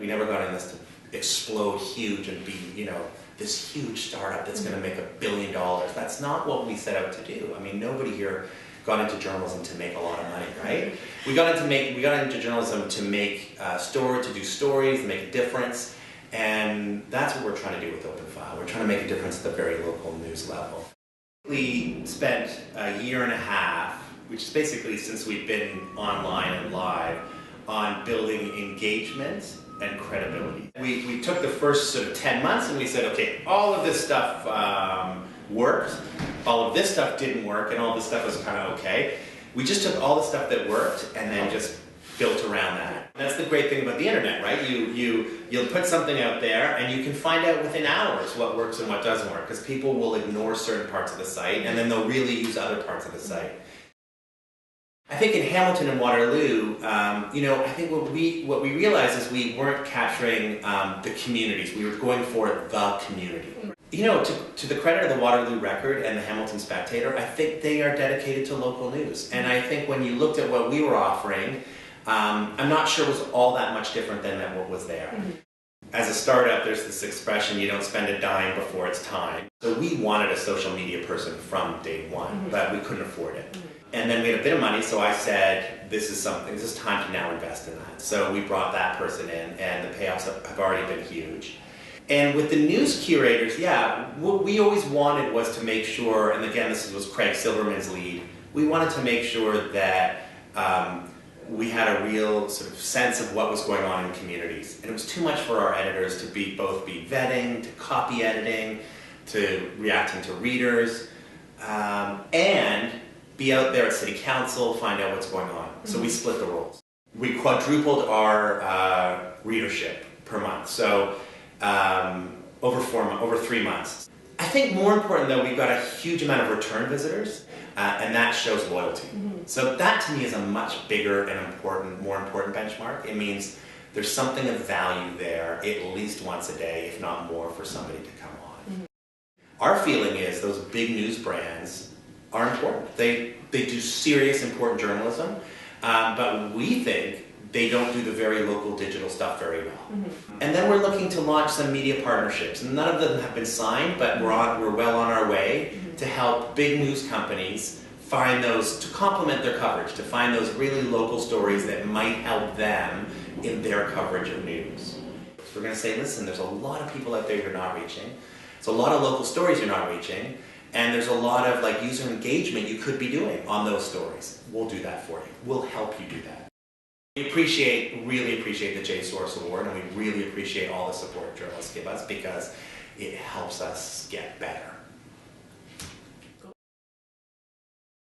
We never got in this to explode huge and be, this huge startup that's going to make $1 billion. That's not what we set out to do. I mean, nobody here got into journalism to make a lot of money, right? We got into journalism to make to do stories, to make a difference, and that's what we're trying to do with OpenFile. We're trying to make a difference at the very local news level. We spent a year and a half, which is basically since we've been online and live, on building engagement and credibility. We took the first sort of 10 months and we said, okay, all of this stuff worked, all of this stuff didn't work, and all this stuff was kind of okay. We just took all the stuff that worked and then just built around that. That's the great thing about the internet, right? You'll put something out there and you can find out within hours what works and what doesn't work, because people will ignore certain parts of the site and then they'll really use other parts of the site. I think in Hamilton and Waterloo, I think what we realized is we weren't capturing the communities. We were going for the community. To the credit of the Waterloo Record and the Hamilton Spectator, I think they are dedicated to local news. And I think when you looked at what we were offering, I'm not sure it was all that much different than what was there. As a startup, there's this expression, you don't spend a dime before it's time. So we wanted a social media person from day one, but we couldn't afford it. And then we had a bit of money, so I said, this is time to now invest in that. So we brought that person in, and the payoffs have already been huge. And with the news curators, what we always wanted was to make sure, and again, this was Craig Silverman's lead, we wanted to make sure that we had a real sort of sense of what was going on in communities. And it was too much for our editors to both be vetting, to copy editing, to reacting to readers, and be out there at City Council, find out what's going on. So we split the roles. We quadrupled our readership per month, so over 3 months. I think more important though, we've got a huge amount of return visitors, and that shows loyalty. So that to me is a much bigger and more important benchmark. It means there's something of value there at least once a day, if not more, for somebody to come on. Our feeling is those big news brands are important. They do serious, important journalism, but we think they don't do the very local digital stuff very well. And then we're looking to launch some media partnerships. None of them have been signed, but we're well on our way to help big news companies find those, to complement their coverage, to find those really local stories that might help them in their coverage of news. So we're going to say, listen, there's a lot of people out there you're not reaching. There's a lot of local stories you're not reaching. And there's a lot of user engagement you could be doing on those stories. We'll do that for you. We'll help you do that. We really appreciate the J-Source Award, and we really appreciate all the support journalists give us because it helps us get better.